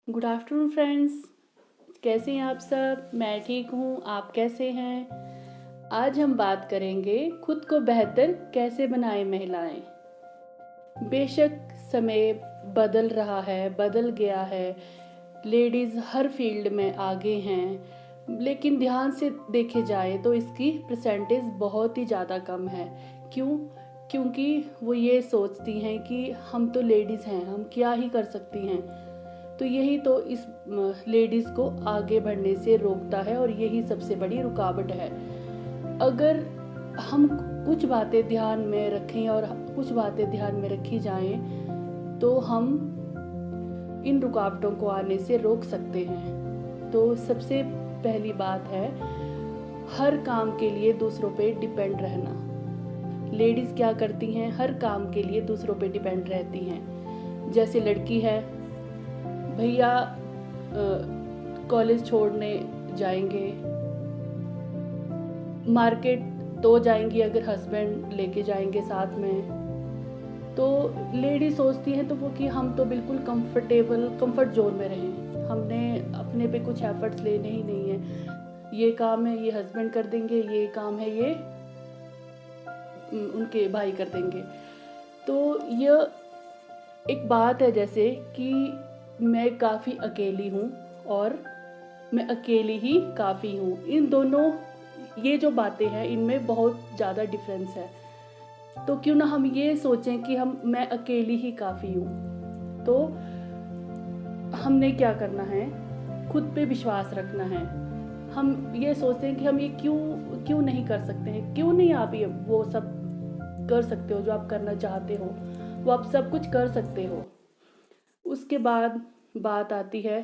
Good afternoon friends. कैसे हैं आप सब? मैं ठीक हूँ, आप कैसे हैं? आज हम बात करेंगे खुद को बेहतर कैसे बनाएं महिलाएं। बेशक समय बदल रहा है, बदल गया है, लेडीज़ हर फील्ड में आगे हैं, लेकिन ध्यान से देखे जाए तो इसकी परसेंटेज बहुत ही ज़्यादा कम है। क्यों? क्योंकि वो ये सोचती हैं कि हम तो लेडीज़ हैं, हम क्या ही कर सकती हैं। तो यही तो इस लेडीज़ को आगे बढ़ने से रोकता है और यही सबसे बड़ी रुकावट है। अगर हम कुछ बातें ध्यान में रखें और कुछ बातें ध्यान में रखी जाएं तो हम इन रुकावटों को आने से रोक सकते हैं। तो सबसे पहली बात है, हर काम के लिए दूसरों पे डिपेंड रहना। लेडीज़ क्या करती हैं? हर काम के लिए दूसरों पे डिपेंड रहती हैं। जैसे लड़की है, भैया कॉलेज छोड़ने जाएंगे, मार्केट तो जाएंगी अगर हस्बैंड लेके जाएंगे साथ में। तो लेडी सोचती हैं तो वो कि हम तो बिल्कुल कंफर्ट जोन में रहें, हमने अपने पे कुछ एफर्ट्स लेने ही नहीं है। ये काम है ये हस्बैंड कर देंगे, ये काम है ये उनके भाई कर देंगे। तो यह एक बात है जैसे कि मैं काफ़ी अकेली हूँ और मैं अकेली ही काफ़ी हूँ। इन दोनों ये जो बातें हैं इनमें बहुत ज़्यादा डिफरेंस है। तो क्यों ना हम ये सोचें कि मैं अकेली ही काफ़ी हूँ। तो हमने क्या करना है, खुद पे विश्वास रखना है। हम ये सोचते हैं कि हम ये क्यों नहीं कर सकते हैं। क्यों नहीं आप ये वो सब कर सकते हो जो आप करना चाहते हो, वो आप सब कुछ कर सकते हो। उसके बाद बात आती है,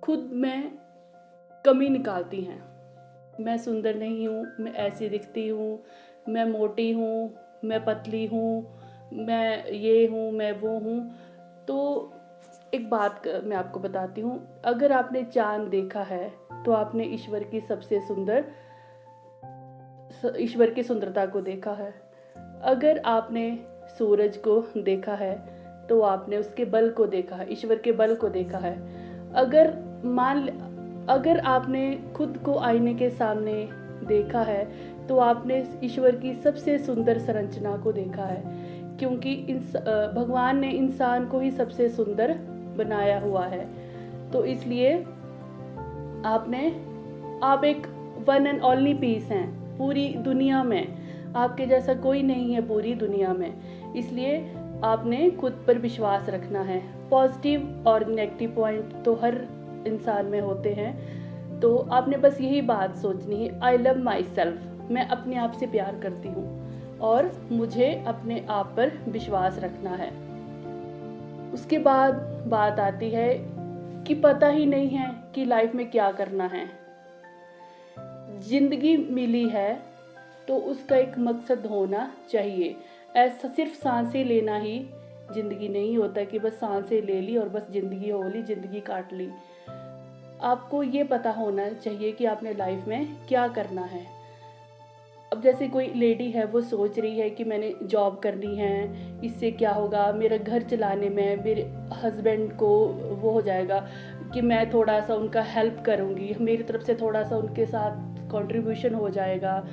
खुद में कमी निकालती हैं। मैं सुंदर नहीं हूँ, मैं ऐसी दिखती हूँ, मैं मोटी हूँ, मैं पतली हूँ, मैं ये हूँ, मैं वो हूँ। तो एक बात मैं आपको बताती हूँ, अगर आपने चांद देखा है तो आपने ईश्वर की सुंदरता को देखा है। अगर आपने सूरज को देखा है तो आपने उसके बल को देखा है, ईश्वर के बल को देखा है। अगर आपने खुद को आईने के सामने देखा है तो आपने ईश्वर की सबसे सुंदर संरचना को देखा है, क्योंकि भगवान ने इंसान को ही सबसे सुंदर बनाया हुआ है। तो इसलिए आप एक वन एंड ओनली पीस हैं पूरी दुनिया में। आपके जैसा कोई नहीं है पूरी दुनिया में। इसलिए आपने खुद पर विश्वास रखना है। पॉजिटिव और नेगेटिव पॉइंट तो हर इंसान में होते हैं। तो आपने बस यही बात सोचनी है, आई लव माई सेल्फ, मैं अपने आप से प्यार करती हूँ और मुझे अपने आप पर विश्वास रखना है। उसके बाद बात आती है कि पता ही नहीं है कि लाइफ में क्या करना है। जिंदगी मिली है तो उसका एक मकसद होना चाहिए। ऐसा सिर्फ सांसें लेना ही जिंदगी नहीं होता कि बस सांसें ले ली और बस जिंदगी हो ली, जिंदगी काट ली। आपको ये पता होना चाहिए कि आपने लाइफ में क्या करना है। अब जैसे कोई लेडी है, वो सोच रही है कि मैंने जॉब करनी है, इससे क्या होगा, मेरा घर चलाने में मेरे हस्बैंड को वो हो जाएगा कि मैं थोड़ा सा उनका हेल्प करूँगी, मेरी तरफ से थोड़ा सा उनके साथ कंट्रीब्यूशन हो जाएगा।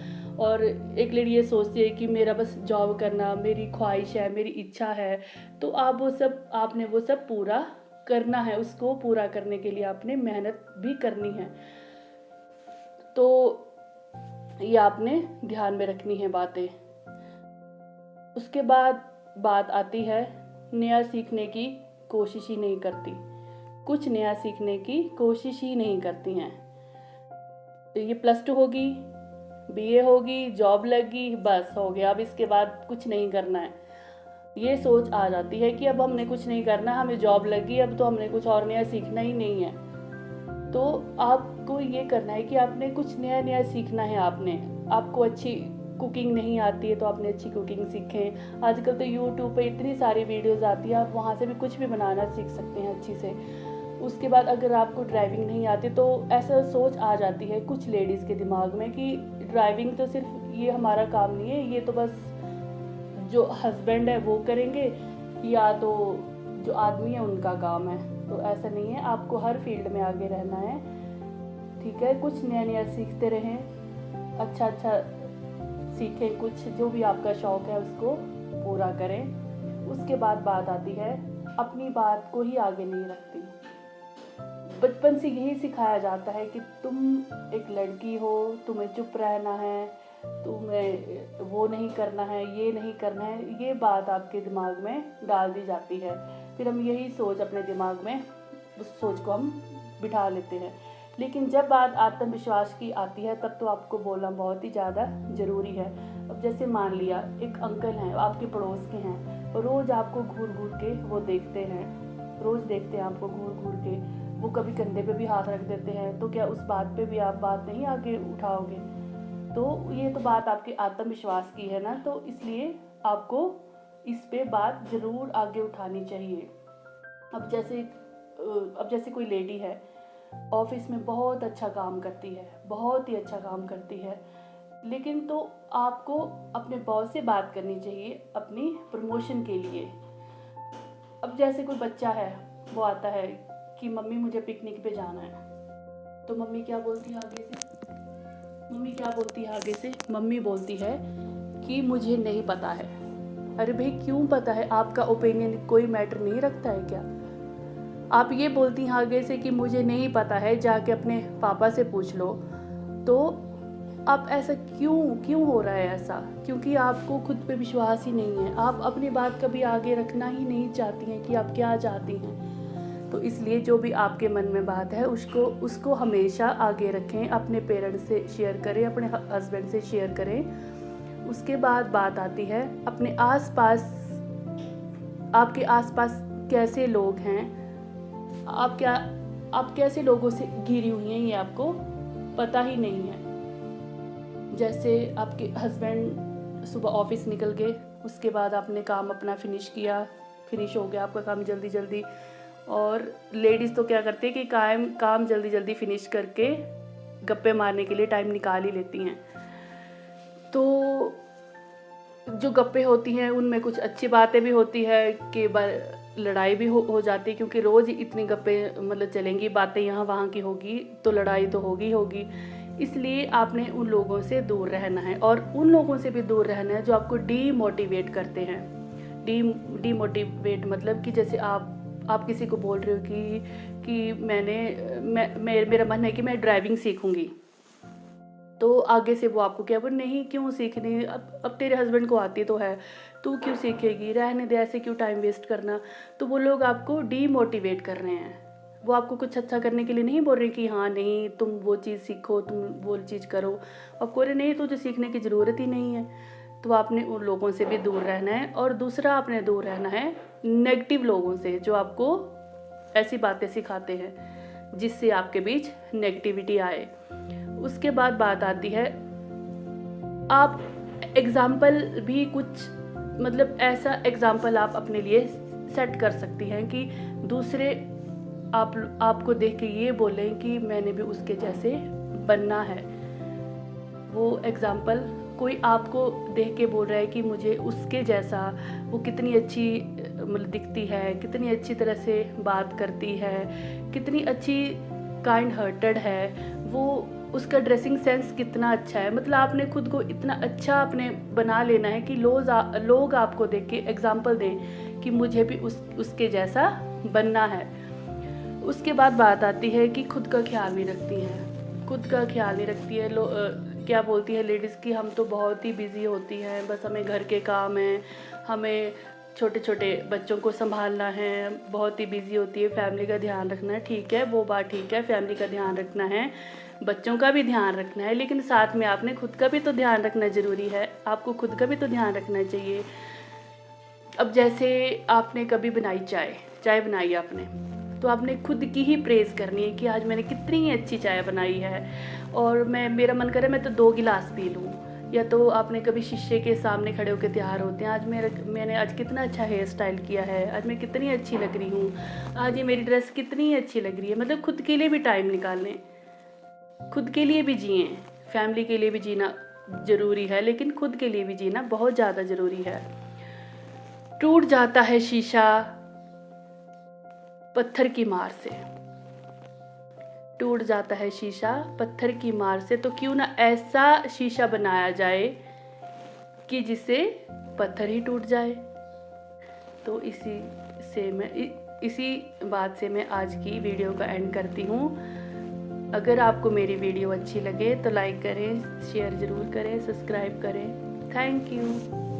और एक लेडी ये सोचती है कि मेरा बस जॉब करना मेरी ख्वाहिश है, मेरी इच्छा है। तो आपने वो सब पूरा करना है, उसको पूरा करने के लिए आपने मेहनत भी करनी है। तो ये आपने ध्यान में रखनी है बातें। उसके बाद बात आती है, नया सीखने की कोशिश ही नहीं करती। कुछ नया सीखने की कोशिश ही नहीं करती हैं। तो ये +2 होगी, BA होगी, जॉब लगी, बस हो गया, अब इसके बाद कुछ नहीं करना है। ये सोच आ जाती है कि अब हमने कुछ नहीं करना, हमें जॉब लगी, अब तो हमने कुछ और नया सीखना ही नहीं है। तो आपको ये करना है कि आपने कुछ नया नया सीखना है। आपको अच्छी कुकिंग नहीं आती है तो आपने अच्छी कुकिंग सीखें। आजकल तो यूट्यूब पे इतनी सारी वीडियोस आती है, आप वहाँ से भी कुछ भी बनाना सीख सकते हैं अच्छी से। उसके बाद अगर आपको ड्राइविंग नहीं आती तो ऐसा सोच आ जाती है कुछ लेडीज़ के दिमाग में कि ड्राइविंग तो सिर्फ ये हमारा काम नहीं है, ये तो बस जो हस्बैंड है वो करेंगे, या तो जो आदमी है उनका काम है। तो ऐसा नहीं है, आपको हर फील्ड में आगे रहना है, ठीक है। कुछ नया नया सीखते रहें, अच्छा अच्छा सीखें, कुछ जो भी आपका शौक़ है उसको पूरा करें। उसके बाद बात आती है, अपनी बात को ही आगे नहीं रखती। बचपन से यही सिखाया जाता है कि तुम एक लड़की हो, तुम्हें चुप रहना है, तुम्हें वो नहीं करना है, ये नहीं करना है, ये बात आपके दिमाग में डाल दी जाती है। फिर हम यही सोच अपने दिमाग में, उस सोच को हम बिठा लेते हैं। लेकिन जब बात आत्मविश्वास की आती है तब तो आपको बोलना बहुत ही ज़्यादा ज़रूरी है। अब जैसे मान लिया एक अंकल हैं, आपके पड़ोस के हैं, रोज़ आपको घूर घूर के वो देखते हैं, रोज़ देखते हैं आपको घूर घूर के, वो कभी कंधे पे भी हाथ रख देते हैं, तो क्या उस बात पे भी आप बात नहीं आगे उठाओगे? तो ये तो बात आपके आत्मविश्वास की है ना, तो इसलिए आपको इस पे बात ज़रूर आगे उठानी चाहिए। अब जैसे कोई लेडी है, ऑफिस में बहुत अच्छा काम करती है, बहुत ही अच्छा काम करती है, लेकिन तो आपको अपने बॉस से बात करनी चाहिए अपनी प्रमोशन के लिए। अब जैसे कोई बच्चा है, वो आता है कि मम्मी मुझे पिकनिक पे जाना है, तो मम्मी क्या बोलती है आगे से? मम्मी बोलती है कि मुझे नहीं पता है। अरे भाई क्यों पता है? आपका ओपिनियन कोई मैटर नहीं रखता है क्या? आप ये बोलती हैं आगे से कि मुझे नहीं पता है, जाके अपने पापा से पूछ लो। तो आप ऐसा क्यों हो रहा है ऐसा? क्योंकि आपको खुद पे विश्वास ही नहीं है, आप अपनी बात कभी आगे रखना ही नहीं चाहती हैं कि आप क्या चाहती हैं। तो इसलिए जो भी आपके मन में बात है उसको हमेशा आगे रखें, अपने पेरेंट्स से शेयर करें, अपने हस्बैंड से शेयर करें। उसके बाद बात आती है अपने आसपास, आपके आसपास कैसे लोग हैं, आप कैसे लोगों से घिरी हुई हैं, ये आपको पता ही नहीं है। जैसे आपके हस्बैंड सुबह ऑफिस निकल गए, उसके बाद आपने काम अपना फिनिश हो गया आपका काम जल्दी जल्दी, और लेडीज़ तो क्या करती है कि काम जल्दी जल्दी फिनिश करके गप्पे मारने के लिए टाइम निकाल ही लेती हैं। तो जो गप्पे होती हैं उनमें कुछ अच्छी बातें भी होती है कि लड़ाई भी हो जाती है, क्योंकि रोज़ इतनी गप्पे मतलब चलेंगी, बातें यहाँ वहाँ की होगी तो लड़ाई तो होगी। इसलिए आपने उन लोगों से दूर रहना है, और उन लोगों से भी दूर रहना है जो आपको डीमोटिवेट करते हैं। डीमोटिवेट मतलब कि जैसे आप किसी को बोल रहे हो कि मेरा मन है कि मैं ड्राइविंग सीखूंगी, तो आगे से वो आपको क्या बोल, नहीं क्यों सीखनी, अब तेरे हस्बैंड को आती तो है, तू क्यों सीखेगी, रहने दे, ऐसे क्यों टाइम वेस्ट करना। तो वो लोग आपको डीमोटिवेट कर रहे हैं, वो आपको कुछ अच्छा करने के लिए नहीं बोल रहे कि हाँ नहीं तुम वो चीज़ सीखो, तुम वो चीज़ करो। आपको अरे नहीं, तुझे सीखने की ज़रूरत ही नहीं है। तो आपने उन लोगों से भी दूर रहना है। और दूसरा आपने दूर रहना है नेगेटिव लोगों से, जो आपको ऐसी बातें सिखाते हैं जिससे आपके बीच नेगेटिविटी आए। उसके बाद बात आती है, आप एग्जाम्पल भी कुछ मतलब ऐसा एग्जाम्पल आप अपने लिए सेट कर सकती हैं कि दूसरे आपको देख के ये बोलें कि मैंने भी उसके जैसे बनना है। वो एग्जाम्पल कोई आपको देख के बोल रहा है कि मुझे उसके जैसा, वो कितनी अच्छी मतलब दिखती है, कितनी अच्छी तरह से बात करती है, कितनी अच्छी काइंड हार्टेड है, वो उसका ड्रेसिंग सेंस कितना अच्छा है। मतलब आपने खुद को इतना अच्छा अपने बना लेना है कि लोग आपको देख के एग्जाम्पल दें कि मुझे भी उसके जैसा बनना है। उसके बाद बात आती है कि खुद का ख्याल नहीं रखती हैं, क्या बोलती है लेडीज़ की हम तो बहुत ही बिज़ी होती हैं, बस हमें घर के काम हैं, हमें छोटे छोटे बच्चों को संभालना है, बहुत ही बिज़ी होती है, फैमिली का ध्यान रखना है। ठीक है, वो बात ठीक है, फैमिली का ध्यान रखना है, बच्चों का भी ध्यान रखना है, लेकिन साथ में आपने खुद का भी तो ध्यान रखना ज़रूरी है। आपको खुद का भी तो ध्यान रखना चाहिए। अब जैसे आपने कभी बनाई चाय बनाई आपने, तो आपने खुद की ही प्रेज़ करनी है कि आज मैंने कितनी अच्छी चाय बनाई है, और मेरा मन करे मैं तो 2 गिलास पी लूँ। या तो आपने कभी शीशे के सामने खड़े होकर तैयार होते हैं, आज मैंने आज कितना अच्छा हेयर स्टाइल किया है, आज मैं कितनी अच्छी लग रही हूँ, आज ये मेरी ड्रेस कितनी अच्छी लग रही है। मतलब खुद के लिए भी टाइम निकाल लें, खुद के लिए भी जिएँ। फैमिली के लिए भी जीना ज़रूरी है, लेकिन खुद के लिए भी जीना बहुत ज़्यादा ज़रूरी है। टूट जाता है शीशा पत्थर की मार से। टूट जाता है शीशा पत्थर की मार से, तो क्यों ना ऐसा शीशा बनाया जाए कि जिससे पत्थर ही टूट जाए। तो इसी बात से मैं आज की वीडियो का एंड करती हूँ। अगर आपको मेरी वीडियो अच्छी लगे तो लाइक करें, शेयर ज़रूर करें, सब्सक्राइब करें। Thank you.